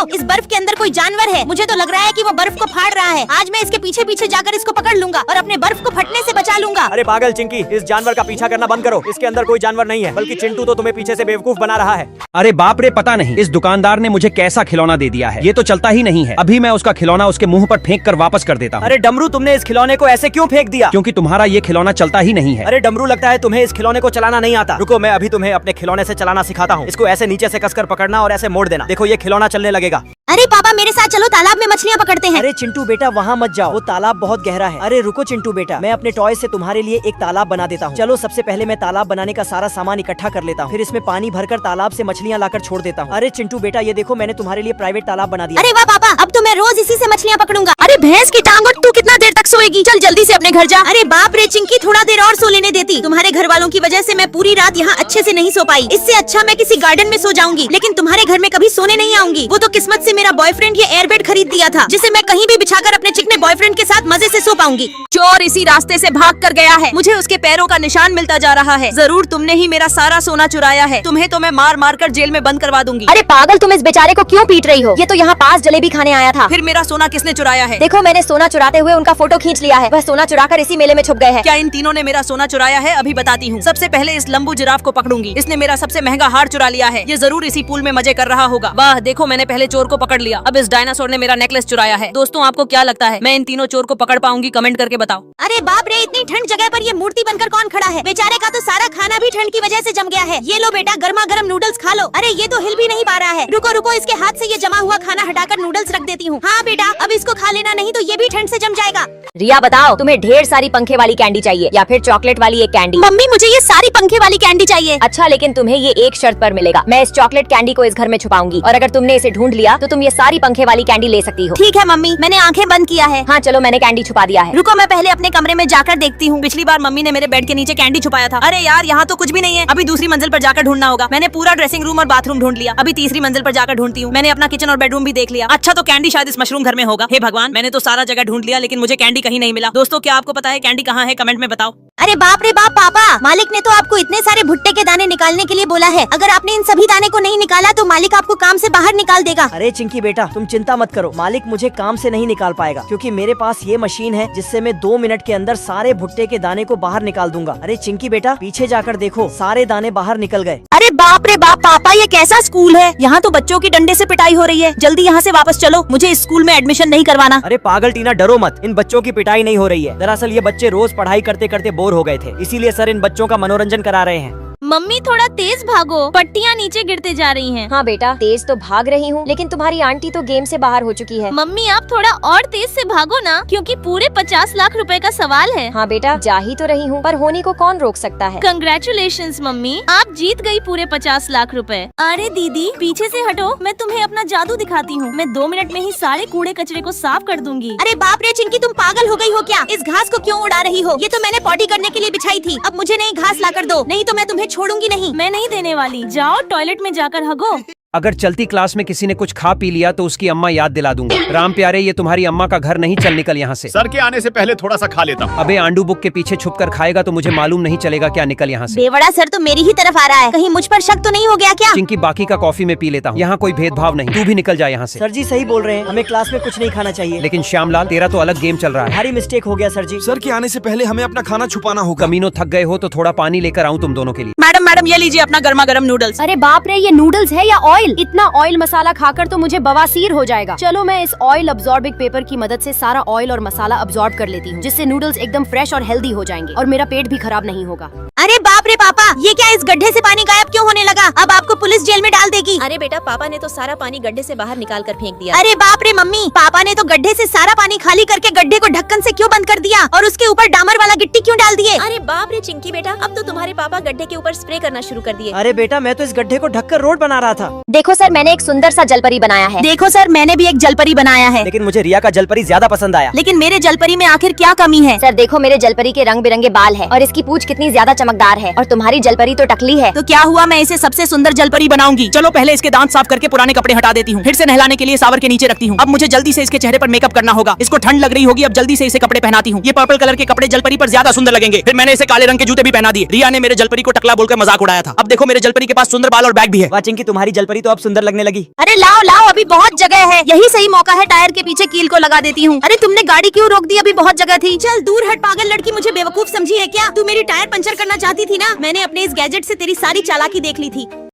देखो इस बर्फ के अंदर कोई जानवर है। मुझे तो लग रहा है कि वो बर्फ को फाड़ रहा है। आज मैं इसके पीछे पीछे जाकर इसको पकड़ लूंगा और अपने बर्फ को फटने से बचा लूंगा। अरे पागल चिंकी, इस जानवर का पीछा करना बंद करो। इसके अंदर कोई जानवर नहीं है, बल्कि चिंटू तो तुम्हें पीछे से बेवकूफ बना रहा है। अरे बाप रे, पता नहीं इस दुकानदार ने मुझे कैसा खिलौना दे दिया है। ये तो चलता ही नहीं है। अभी मैं उसका खिलौना उसके मुंह पर फेंक कर वापस कर देता हूँ। अरे डमरू, तुमने इस खिलौने को ऐसे क्यों फेंक दिया? क्योंकि तुम्हारा ये खिलौना चलता ही नहीं है। अरे डमरू, लगता है तुम्हें इस खिलौने को चलाना नहीं आता। रुको, मैं अभी तुम्हें अपने खिलौने से चलाना सिखाता हूँ। इसको ऐसे नीचे से कसकर पकड़ना और ऐसे मोड़ देना। देखो ये खिलौना चलने लगेगा। अरे पापा मेरे साथ चलो, तालाब में मछलियाँ पकड़ते हैं। अरे चिंटू बेटा, वहाँ मत जाओ, वो तालाब बहुत गहरा है। अरे रुको चिंटू बेटा, मैं अपने टॉय से तुम्हारे लिए एक तालाब बना देता हूँ। चलो सबसे पहले मैं तालाब बनाने का सारा सामान इकट्ठा कर लेता हूँ, फिर इसमें पानी भरकर तालाब से मछलियाँ लाकर छोड़ देता हूँ। अरे चिंटू बेटा, ये देखो मैंने तुम्हारे लिए प्राइवेट तालाब बना दिया। अरे वाह पापा, अब तो मैं रोज इसी से मछलियाँ पकड़ूंगा। अरे भैंस की टांग, और तू कितना देर तक सोएगी? चल जल्दी से अपने घर जा। अरे बाप रे चिंकी, थोड़ा देर और सो लेने देती। तुम्हारे घर वालों की वजह से मैं पूरी रात यहाँ अच्छे से नहीं सो पाई। इससे अच्छा मैं किसी गार्डन में सो जाऊंगी, लेकिन तुम्हारे घर में कभी सोने नहीं आऊंगी। वो तो किस्मत से मेरा बॉयफ्रेंड ये एयरबेड खरीद दिया था, जिसे मैं कहीं भी बिछाकर अपने चिकने बॉयफ्रेंड के साथ मजे से सो पाऊंगी। चोर इसी रास्ते से भाग कर गया है। मुझे उसके पैरों का निशान मिलता जा रहा है। जरूर तुमने ही मेरा सारा सोना चुराया है। तुम्हें तो मैं मार मार कर जेल में बंद करवा दूंगी। अरे पागल, तुम इस बेचारे को क्यों पीट रही हो? ये तो यहाँ पास जलेबी खाने आया था। फिर मेरा सोना किसने चुराया है? देखो मैंने सोना चुराते हुए उनका फोटो खींच लिया है। वह सोना चुराकर इसी मेले में छुप गए हैं। क्या इन तीनों ने मेरा सोना चुराया है? अभी बताती हूँ। सबसे पहले इस लंबू जिराफ को पकड़ूंगी। इसने मेरा सबसे महंगा हार चुरा लिया है। ये जरूर इसी पूल में मजे कर रहा होगा। वाह देखो, मैंने पहले चोर को पकड़ लिया। अब इस डायनासोर ने मेरा नेकलेस चुराया है। दोस्तों आपको क्या लगता है, मैं इन तीनों चोर को पकड़ पाऊंगी? कमेंट करके बताओ। अरे बाप रे, इतनी ठंड जगह पर ये मूर्ति बनकर कौन खड़ा है? बेचारे का तो सारा खाना भी ठंड की वजह से जम गया है। ये लो बेटा, गर्मा गर्म नूडल्स खा लो। अरे ये तो हिल भी नहीं पा रहा है। रुको रुको, इसके हाथ से ये जमा हुआ खाना हटाकर नूडल्स रख देती हूँ। हाँ बेटा, अब इसको खा लेना, नहीं तो ये भी ठंड से जम जाएगा। रिया बताओ, तुम्हें ढेर सारी पंखे वाली कैंडी चाहिए या फिर चॉकलेट वाली एक कैंडी? मम्मी मुझे ये सारी पंखे वाली कैंडी चाहिए। अच्छा, लेकिन तुम्हें ये एक शर्त पर मिलेगा। मैं इस चॉकलेट कैंडी को इस घर में छुपाऊंगी और अगर तुमने इसे ढूंढ लिया तो तुम ये सारी पंखे वाली कैंडी ले सकती हो। ठीक है मम्मी, मैंने आंखें बंद किया है। हाँ चलो, मैंने कैंडी छुपा दिया है। रुको मैं पहले अपने कमरे में जाकर देखती हूँ। पिछली बार मम्मी ने मेरे बेड के नीचे कैंडी छुपाया था। अरे यार, यहाँ तो कुछ भी नहीं है। अभी दूसरी मंजिल पर जाकर ढूंढना होगा। मैंने पूरा ड्रेसिंग रूम और बाथरूम ढूंढ लिया। अभी तीसरी मंजिल पर जाकर ढूंढती हूँ। मैंने अपना किचन और बेडरूम भी देख लिया। अच्छा, तो कैंडी शायद इस मशरूम घर में होगा। हे भगवान, मैंने तो सारा जगह ढूंढ लिया, लेकिन मुझे कैंडी कहीं नहीं मिला। दोस्तों क्या आपको पता है कैंडी कहाँ है? कमेंट में बताओ। अरे बाप रे बाप पापा, मालिक ने तो आपको इतने सारे भुट्टे के दाने निकालने के लिए बोला है। अगर आपने इन सभी दाने को नहीं निकाला तो मालिक आपको काम से बाहर निकाल देगा। अरे चिंकी बेटा, तुम चिंता मत करो, मालिक मुझे काम से नहीं निकाल पाएगा, क्योंकि मेरे पास ये मशीन है जिससे मैं 2 मिनट के अंदर सारे भुट्टे के दाने को बाहर निकाल दूंगा। अरे चिंकी बेटा, पीछे जाकर देखो, सारे दाने बाहर निकल गए। अरे बाप रे बाप पापा, ये कैसा स्कूल है? यहाँ तो बच्चों की डंडे से पिटाई हो रही है। जल्दी यहाँ से वापस चलो, मुझे इस स्कूल में एडमिशन नहीं करवाना। अरे पागल टीना, डरो मत, इन बच्चों की पिटाई नहीं हो रही है। दरअसल ये बच्चे रोज पढ़ाई करते करते बोर हो गए थे, इसीलिए सर इन बच्चों का मनोरंजन करा रहे हैं। मम्मी थोड़ा तेज भागो, पट्टियाँ नीचे गिरते जा रही हैं। हाँ बेटा, तेज तो भाग रही हूँ, लेकिन तुम्हारी आंटी तो गेम से बाहर हो चुकी है। मम्मी आप थोड़ा और तेज से भागो ना, क्योंकि पूरे 50 लाख रुपए का सवाल है। हाँ बेटा, जा ही तो रही हूँ, पर होने को कौन रोक सकता है। कंग्रेचुलेशंस मम्मी, आप जीत गई पूरे 50 लाख रुपए। अरे दीदी पीछे से हटो, मैं तुम्हें अपना जादू दिखाती हूँ। मैं 2 मिनट में ही सारे कूड़े कचरे को साफ कर दूंगी। अरे बाप रे चिंकी, तुम पागल हो गई हो क्या? इस घास को क्यों उड़ा रही हो? ये तो मैंने पॉटी करने के लिए बिछाई थी। अब मुझे नई घास ला कर दो, नहीं तो मैं तुम्हें छोड़ूंगी नहीं। मैं नहीं देने वाली, जाओ टॉयलेट में जाकर हगो। अगर चलती क्लास में किसी ने कुछ खा पी लिया तो उसकी अम्मा याद दिला दूंगा। राम प्यारे, ये तुम्हारी अम्मा का घर नहीं, चल निकल यहाँ से। सर के आने से पहले थोड़ा सा खा लेता हूँ। अबे आंडू बुक के पीछे छुप कर खाएगा तो मुझे मालूम नहीं चलेगा क्या, निकल यहाँ से। बेवड़ा सर तो मेरी ही तरफ आ रहा है, कहीं मुझ पर शक तो नहीं हो गया क्या? चिंकी, बाकी का कॉफी में पी लेता हूँ, यहाँ कोई भेदभाव नहीं, तू भी निकल जा यहाँ से। सर जी सही बोल रहे हैं, हमें क्लास में कुछ नहीं खाना चाहिए। लेकिन श्यामलाल, तेरा तो अलग गेम चल रहा है। भारी मिस्टेक हो गया सर जी। सर के आने से पहले हमें अपना खाना छुपाना होगा। कमीनो, थक गए हो तो थोड़ा पानी लेकर आऊँ तुम दोनों के लिए? मैडम ये लीजिए अपना गर्मा गर्म नूडल्स। अरे बाप रे, ये नूडल्स है या ऑयल? इतना ऑयल मसाला खाकर तो मुझे बवासीर हो जाएगा। चलो मैं इस ऑयल अब्सॉर्बिंग पेपर की मदद से सारा ऑयल और मसाला अब्सॉर्ब कर लेती हूँ, जिससे नूडल्स एकदम फ्रेश और हेल्दी हो जाएंगे और मेरा पेट भी खराब नहीं होगा। अरे बाप रे पापा, ये क्या, इस गड्ढे से पानी गायब क्यों होने लगा? अब आपको पुलिस जेल में डाल देगी। अरे बेटा, पापा ने तो सारा पानी गड्ढे से बाहर निकाल कर फेंक दिया। अरे बाप रे मम्मी, पापा ने तो गड्ढे से सारा पानी खाली करके गड्ढे को ढक्कन से क्यों बंद कर दिया और उसके ऊपर डामर वाला गिट्टी क्यों डाल दिए? अरे बाप रे चिंकी बेटा, अब तो तुम्हारे पापा गड्ढे के ऊपर स्प्रे करना शुरू कर दिए। अरे बेटा, मैं तो इस गड्ढे को ढककर रोड बना रहा था। देखो सर, मैंने एक सुंदर सा जलपरी बनाया है। देखो सर, मैंने भी एक जलपरी बनाया है। लेकिन मुझे रिया का जलपरी ज्यादा पसंद आया। लेकिन मेरे जलपरी में आखिर क्या कमी है? सर देखो, मेरे जलपरी के रंग बिरंगे बाल है और इसकी पूंछ कितनी ज्यादा चमकदार है और तुम्हारी जलपरी तो टकली है। तो क्या हुआ, मैं इसे सबसे सुंदर जलपरी बनाऊंगी। चलो पहले इसके दांत साफ करके पुराने कपड़े हटा देती हूँ, फिर से नहलाने के लिए सावर के नीचे रखती हूँ। अब मुझे जल्दी से इसके चेहरे पर मेकअप करना होगा। इसको ठंड लग रही होगी, अब जल्दी से इसे कपड़े पहनाती हूँ। ये पर्पल कलर के कपड़े जलपरी पर ज्यादा सुंदर लगेंगे। फिर मैंने इसे काले रंग के जूते भी पहना दिए। रिया ने मेरे जलपरी को टकला बोलकर मजाक उड़ाया था। अब देखो मेरे जलपरी के पास सुंदर बाल और बैग भी है। वाह चिंकी, तुम्हारी जलपरी तो अब सुंदर लगने लगी। अरे लाओ लाओ, अभी बहुत जगह है, यही सही मौका है, टायर के पीछे कील को लगा देती हूँ। अरे तुमने गाड़ी क्यों रोक दी, अभी बहुत जगह थी। चल दूर हट पागल लड़की, मुझे बेवकूफ समझी है क्या? तू मेरी टायर पंचर करना चाहती थी ना, मैंने अपने इस गैजेट से तेरी सारी चालाकी देख ली थी।